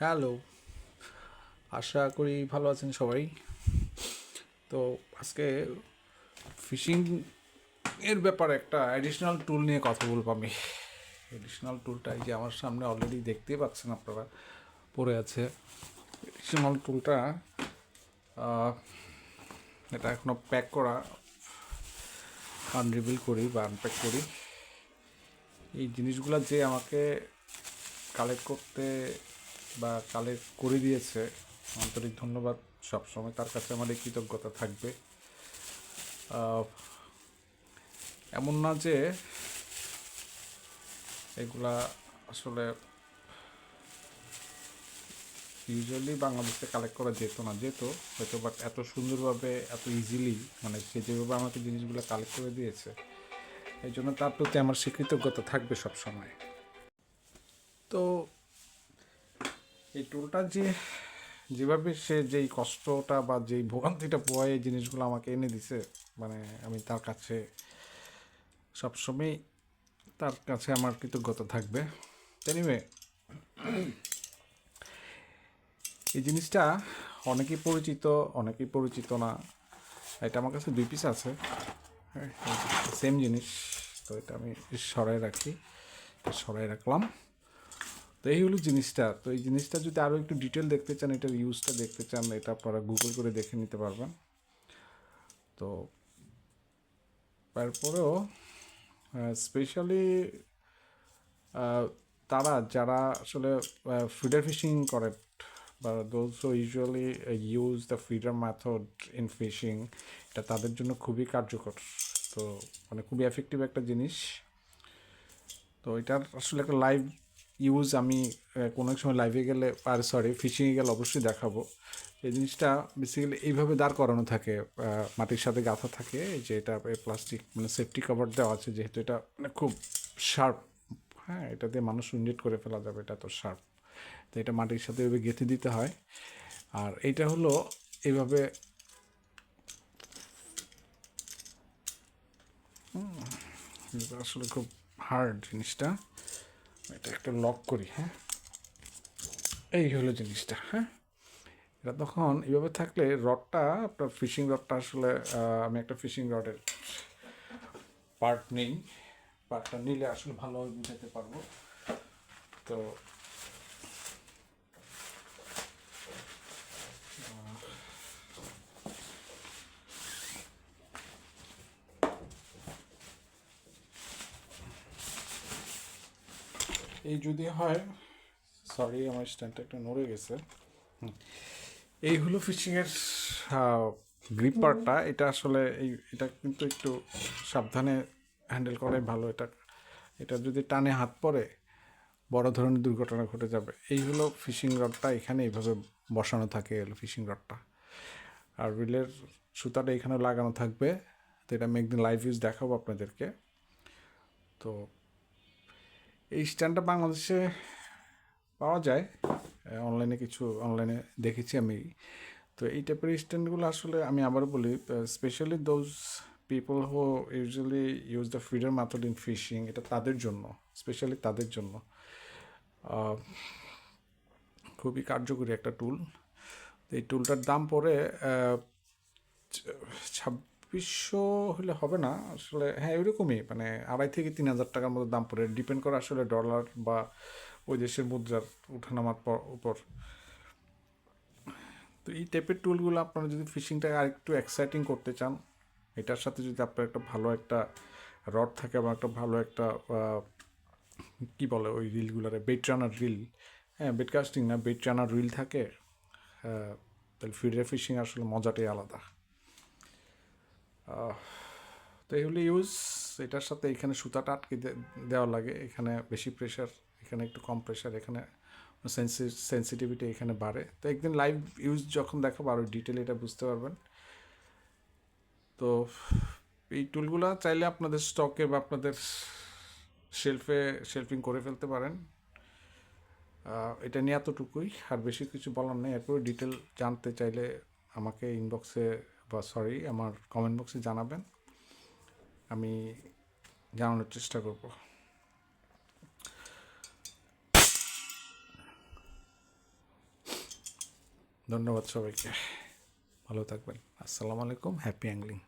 Hello, আশা করি ভালো আছেন সবাই। তো আজকে ফিশিং এর ব্যাপারে একটা অ্যাডিশনাল টুল নিয়ে কথা বলবো আমি। অ্যাডিশনাল টুলটা এই যে আমার সামনে অলরেডি দেখতেই পাচ্ছেন আপনারা, পড়ে আছে। অ্যাডিশনাল টুলটা এটা এখনও প্যাক করা, আনরিভিল করি বা আনপ্যাক করি। এই জিনিসগুলো যে আমাকে কালেক্ট করতে বা কালেক্ট করে দিয়েছে, আন্তরিক ধন্যবাদ। সবসময় তার কাছে আমাদের কৃতজ্ঞতা থাকবে। এমন না যে এগুলা আসলে ইউজুয়ালি বাংলাদেশে কালেক্ট করা যেত না, যেত হয়তো, বাট এত সুন্দরভাবে এত ইজিলি, মানে সে যেভাবে আমাকে জিনিসগুলো কালেক্ট করে দিয়েছে, এই জন্য তার প্রতি আমার সে কৃতজ্ঞতা থাকবে সব সময়। তো এই টুলটা যেভাবে সে যেই কষ্টটা বা যেই ভোগান্তিটা পোয়ায় এই জিনিসগুলো আমাকে এনে দিছে, মানে আমি তার কাছে সবসময়, তার কাছে আমার কৃতজ্ঞতা থাকবে। এনিওয়ে, এই জিনিসটা অনেকেই পরিচিত, অনেকেই পরিচিত না। এটা আমার কাছে 2 পিস আছে, হ্যাঁ, সেম জিনিস। তো এটা আমি সরাই রাখলাম। তো এই হলো জিনিসটা। তো এই জিনিসটা যদি আরও একটু ডিটেল দেখতে চান, এটার ইউজটা দেখতে চান, এটা আপনারা গুগল করে দেখে নিতে পারবেন। তো তারপরেও স্পেশালি তারা যারা আসলে ফিডার ফিশিং করে, বা those who usually use the feeder method in fishing, এটা তাদের জন্য খুবই কার্যকর। তো মানে খুবই এফেক্টিভ একটা জিনিস। তো এটার আসলে একটা লাইভ ইউজ আমি কোনো এক সময় লাইভে গেলে, আর সরি, ফিশিংয়ে গেলে অবশ্যই দেখাবো। এই জিনিসটা বেসিক্যালি এইভাবে দাঁড় করানো থাকে, মাটির সাথে গাঁথা থাকে, এই যে এটা প্লাস্টিক মানে সেফটি কভার দেওয়া আছে, যেহেতু এটা মানে খুব শার্প, হ্যাঁ, এটা দিয়ে মানুষ ইনজেক্ট করে ফেলা যাবে, এটা তো শার্প। তো এটা মাটির সাথে এভাবে গেঁথে দিতে হয়। আর এইটা হলো এইভাবে, আসলে খুব হার্ড জিনিসটা। এটা একটা লক করি, হ্যাঁ, এই হলো জিনিসটা, হ্যাঁ। এটা তখন এইভাবে থাকলে রডটা, আপনার ফিশিং রডটা আসলে, আমি একটা ফিশিং রডের পার্ট নেই, পার্টটা নিলে আসলে ভালোভাবে বুঝাতে পারবো। তো এই যদি হয়, সরি আমার স্ট্যান্ডটা একটা নড়ে গেছে। এই হলো ফিশিংয়ের গ্রিপ পার্টটা। এটা আসলে এটা কিন্তু একটু সাবধানে হ্যান্ডেল করাই ভালো। এটা এটা যদি টানে হাত পড়ে, বড় ধরনের দুর্ঘটনা ঘটে যাবে। এই হলো ফিশিং রডটা, এখানে এইভাবে বসানো থাকে, এলো ফিশিং রডটা। আর রিলের সুতাটা এখানে লাগানো থাকবে। তো এটা আমি একদিন লাইভ ইউজ দেখাবো আপনাদেরকে। তো এই স্ট্যান্ডটা বাংলাদেশে পাওয়া যায়, অনলাইনে দেখেছি আমি। তো এই টাইপের স্ট্যান্ডগুলো আসলে আমি আবার বলি, specially those people who usually use the feeder method in fishing, এটা তাদের জন্য, স্পেশালি তাদের জন্য খুবই কার্যকরী একটা টুল। তো এই টুলটার দাম পড়ে 2600 হলে হবে না আসলে, হ্যাঁ এরকমই, মানে 2500 থেকে 3000 টাকার মতো দাম পড়ে, ডিপেন্ড করে আসলে ডলার বা ওই দেশের মুদ্রার উঠানামার উপর। তো এই টাইপের টুলগুলো আপনারা যদি ফিশিংটাকে আরেকটু এক্সাইটিং করতে চান, এটার সাথে যদি আপনার একটা ভালো একটা রড থাকে এবং একটা ভালো একটা কী বলে ওই রিলগুলারে, বেট রানার রিল, হ্যাঁ, বেট কাস্টিং না, বেট রানার রিল থাকে, তাহলে ফিডার ফিশিং আসলে মজাটাই আলাদা। তো এগুলি ইউজ, এটার সাথে এখানে সুতাটা আটকে দেওয়া লাগে, এখানে বেশি প্রেশার, এখানে একটু কম প্রেশার, এখানে সেন্সিটিভিটি এখানে বাড়ে। তো একদিন লাইভ ইউজ যখন দেখাবো আরও ডিটেল এটা বুঝতে পারবেন। তো এই টুলগুলো চাইলে আপনাদের স্টকে বা আপনাদের শেলফিং করে ফেলতে পারেন। এটা নিয়ে এতটুকুই, আর বেশি কিছু বলার নেই। এরপরে ডিটেল জানতে চাইলে আমাকে ইনবক্সে বা সরি আমার কমেন্ট বক্সে জানাবেন, আমি জানানোর চেষ্টা করব। ধন্যবাদ সবাইকে, ভালো থাকবেন। আসসালামু আলাইকুম, হ্যাপি অ্যাংলিং।